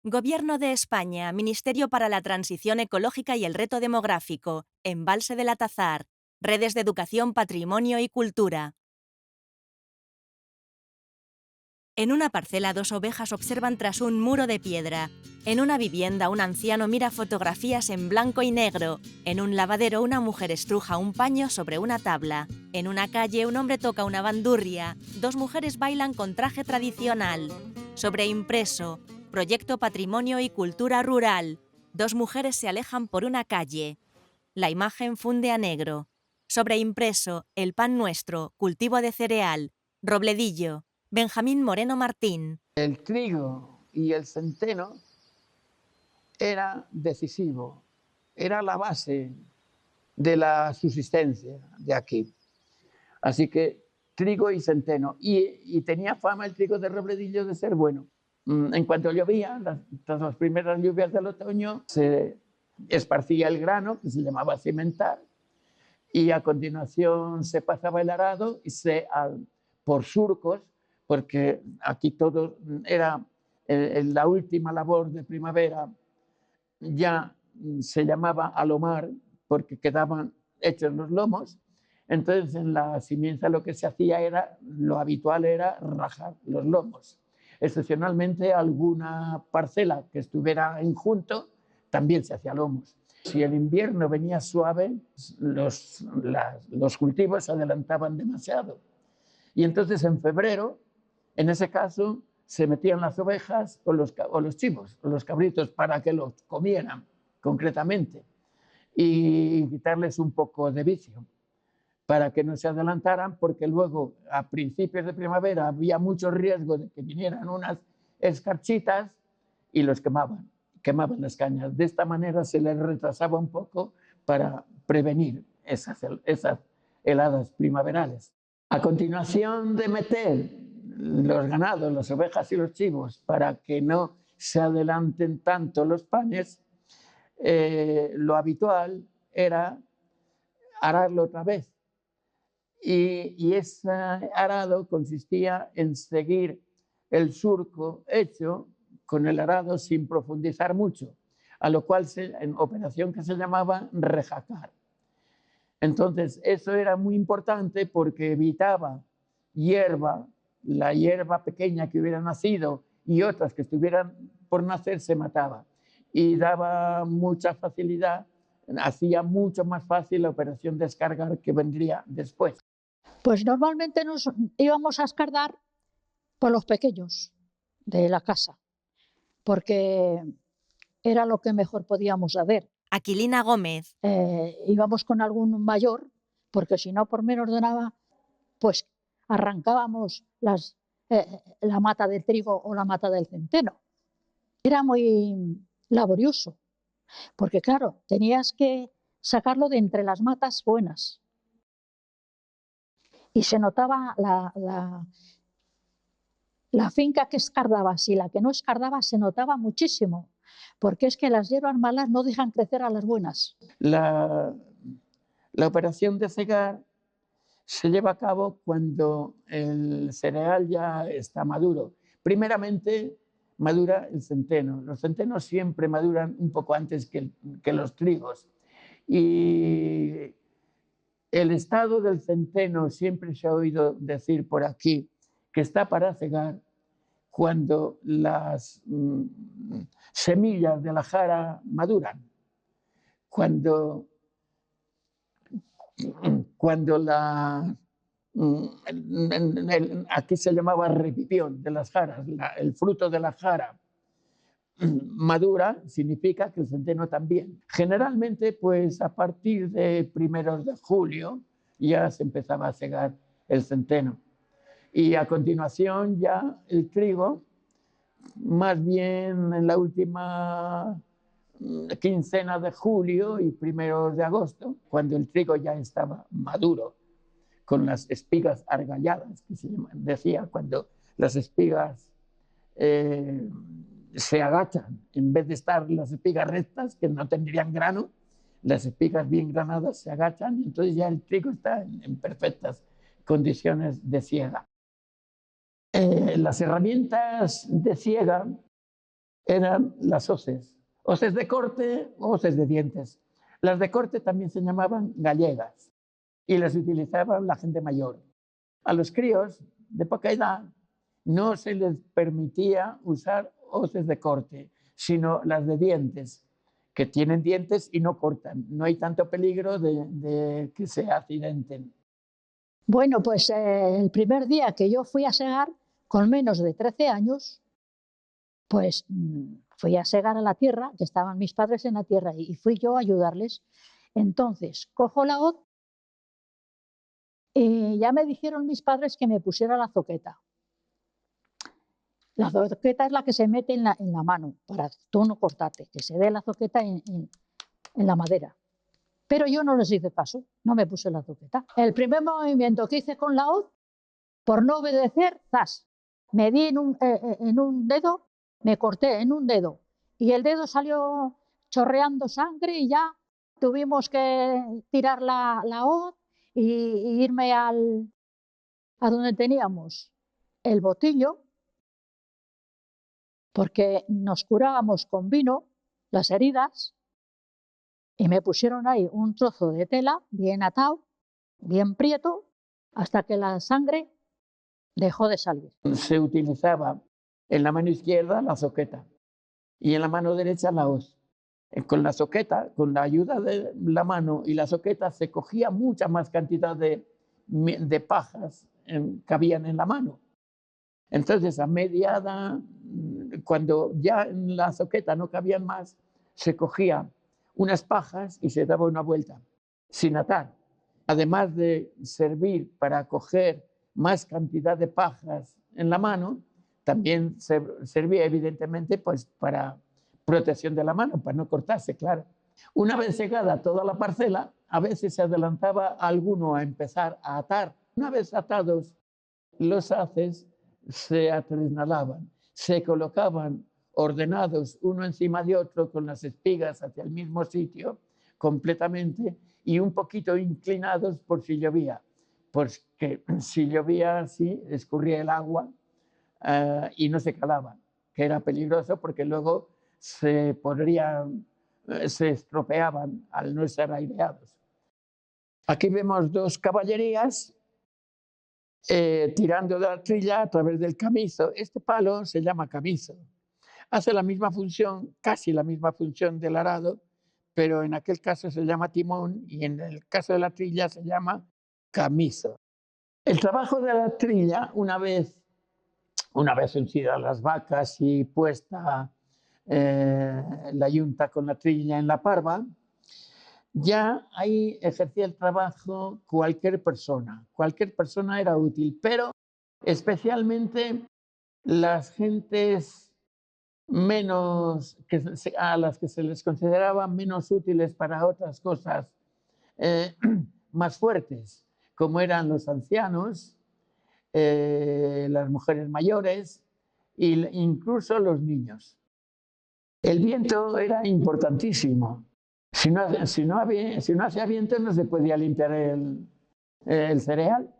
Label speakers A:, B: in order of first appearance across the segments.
A: Gobierno de España, Ministerio para la Transición Ecológica y el Reto Demográfico, Embalse del Atazar, Redes de Educación, Patrimonio y Cultura. En una parcela, dos ovejas observan tras un muro de piedra. En una vivienda, un anciano mira fotografías en blanco y negro. En un lavadero, una mujer estruja un paño sobre una tabla. En una calle, un hombre toca una bandurria. Dos mujeres bailan con traje tradicional. Sobreimpreso, Proyecto Patrimonio y Cultura Rural. Dos mujeres se alejan por una calle. La imagen funde a negro. Sobreimpreso, El pan nuestro, cultivo de cereal. Robledillo. Benjamín Moreno Martín.
B: El trigo y el centeno era decisivo, era la base de la subsistencia de aquí. Así que trigo y centeno. Y tenía fama el trigo de Robledillo de ser bueno. En cuanto llovía, tras las primeras lluvias del otoño, se esparcía el grano, que se llamaba cimentar, y a continuación se pasaba el arado y por surcos, porque aquí todo era la última labor de primavera, ya se llamaba alomar porque quedaban hechos los lomos. Entonces en la simienza lo que se hacía era, lo habitual era rajar los lomos. Excepcionalmente alguna parcela que estuviera en junto también se hacía lomos. Si el invierno venía suave, los cultivos se adelantaban demasiado. Y entonces en febrero, en ese caso, se metían las ovejas o los chivos, o los cabritos, para que los comieran concretamente y quitarles un poco de vicio, para que no se adelantaran, porque luego a principios de primavera había mucho riesgo de que vinieran unas escarchitas y los quemaban las cañas. De esta manera se les retrasaba un poco para prevenir esas heladas primaverales. A continuación de meter los ganados, las ovejas y los chivos, para que no se adelanten tanto los panes, lo habitual era ararlo otra vez. Y ese arado consistía en seguir el surco hecho con el arado sin profundizar mucho, a lo cual en operación que se llamaba rejacar. Entonces, eso era muy importante porque evitaba hierba, la hierba pequeña que hubiera nacido y otras que estuvieran por nacer se mataba. Y daba mucha facilidad, hacía mucho más fácil la operación de escargar que vendría después.
C: Pues normalmente nos íbamos a escardar por los pequeños de la casa, porque era lo que mejor podíamos hacer.
A: Aquilina Gómez.
C: Íbamos con algún mayor, porque si no, por menos de nada, pues arrancábamos la mata del trigo o la mata del centeno. Era muy laborioso, porque claro, tenías que sacarlo de entre las matas buenas. Y se notaba la finca que escardabas y la que no escardabas, se notaba muchísimo, porque es que las hierbas malas no dejan crecer a las buenas.
B: La operación de cegar se lleva a cabo cuando el cereal ya está maduro. Primeramente madura el centeno. Los centenos siempre maduran un poco antes que los trigos. Y el estado del centeno siempre se ha oído decir por aquí que está para cegar cuando las semillas de la jara maduran. Cuando aquí se llamaba repipión de las jaras, el fruto de la jara madura, significa que el centeno también. Generalmente, pues a partir de primeros de julio ya se empezaba a cegar el centeno. Y a continuación ya el trigo, más bien en la última quincena de julio y primeros de agosto, cuando el trigo ya estaba maduro, con las espigas argalladas, que se decía, cuando las espigas se agachan, en vez de estar las espigas rectas, que no tendrían grano, las espigas bien granadas se agachan y entonces ya el trigo está en perfectas condiciones de siega. Las herramientas de siega eran las hoces de corte o hoces de dientes. Las de corte también se llamaban gallegas y las utilizaba la gente mayor. A los críos de poca edad no se les permitía usar hoces de corte, sino las de dientes, que tienen dientes y no cortan. No hay tanto peligro de que se accidenten.
C: Bueno, pues el primer día que yo fui a segar, con menos de 13 años, pues fui a segar a la tierra, que estaban mis padres en la tierra, y fui yo a ayudarles. Entonces, cojo la hoz y ya me dijeron mis padres que me pusiera la zoqueta. La zoqueta es la que se mete en la mano, para tú no cortarte, que se dé la zoqueta en la madera. Pero yo no les hice caso, no me puse la zoqueta. El primer movimiento que hice con la hoz, por no obedecer, ¡zas! Me di en un dedo, me corté en un dedo y el dedo salió chorreando sangre y ya tuvimos que tirar la hoz y irme a donde teníamos el botillo, porque nos curábamos con vino las heridas y me pusieron ahí un trozo de tela bien atado, bien prieto, hasta que la sangre dejó de salir.
B: Se utilizaba en la mano izquierda la zoqueta y en la mano derecha la hoz. Con la zoqueta, con la ayuda de la mano y la zoqueta, se cogía mucha más cantidad de pajas que habían en la mano. Entonces, a mediada, cuando ya en la zoqueta no cabían más, se cogía unas pajas y se daba una vuelta, sin atar. Además de servir para coger más cantidad de pajas en la mano, también servía evidentemente pues, para protección de la mano, para no cortarse, claro. Una vez llegada toda la parcela, a veces se adelantaba alguno a empezar a atar. Una vez atados los haces, se atrinalaban, se colocaban ordenados uno encima de otro con las espigas hacia el mismo sitio completamente y un poquito inclinados por si llovía, porque si llovía así escurría el agua y no se calaban, que era peligroso porque luego se estropeaban al no estar aireados. Aquí vemos dos caballerías tirando de la trilla a través del camizo. Este palo se llama camizo. Hace la misma función, casi la misma función del arado, pero en aquel caso se llama timón y en el caso de la trilla se llama camizo. El trabajo de la trilla, una vez uncidas las vacas y puesta la yunta con la trilla en la parva, ya ahí ejercía el trabajo cualquier persona. Cualquier persona era útil, pero especialmente las gentes a las que se les consideraba menos útiles para otras cosas más fuertes, como eran los ancianos, las mujeres mayores e incluso los niños. El viento era importantísimo. Si no hacía viento no se podía limpiar el cereal.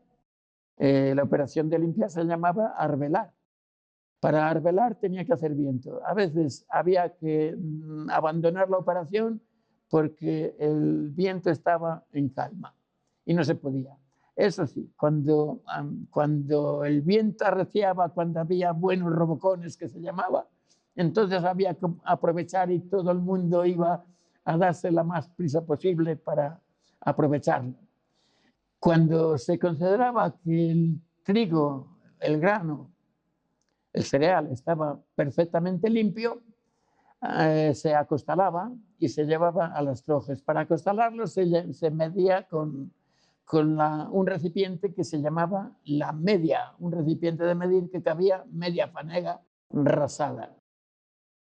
B: La operación de limpiar se llamaba arbelar. Para arbelar tenía que hacer viento. A veces había que abandonar la operación porque el viento estaba en calma y no se podía. Eso sí, cuando el viento arreciaba, cuando había buenos robocones que se llamaba, entonces había que aprovechar y todo el mundo iba a darse la más prisa posible para aprovecharlo. Cuando se consideraba que el trigo, el grano, el cereal estaba perfectamente limpio, se acostalaba y se llevaba a las trojes. Para acostalarlo se medía con un recipiente que se llamaba la media, un recipiente de medir que cabía media fanega rasada.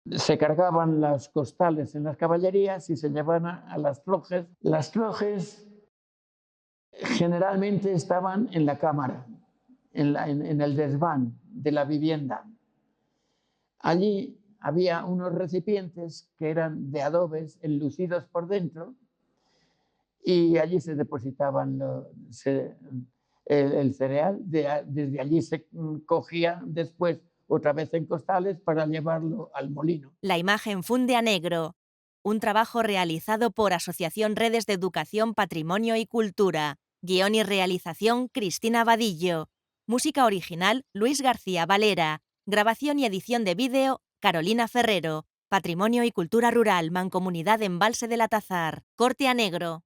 B: Se cargaban los costales en las caballerías y se llevaban a las trojes. Las trojes generalmente estaban en la cámara, en el desván de la vivienda. Allí había unos recipientes que eran de adobes enlucidos por dentro y allí se depositaban el cereal. Desde allí se cogía después otra vez en costales para llevarlo al molino.
A: La imagen funde a negro. Un trabajo realizado por Asociación Redes de Educación, Patrimonio y Cultura. Guión y realización Cristina Vadillo. Música original Luis García Valera. Grabación y edición de vídeo Carolina Ferrero. Patrimonio y Cultura Rural, Mancomunidad Embalse del Atazar. Corte a negro.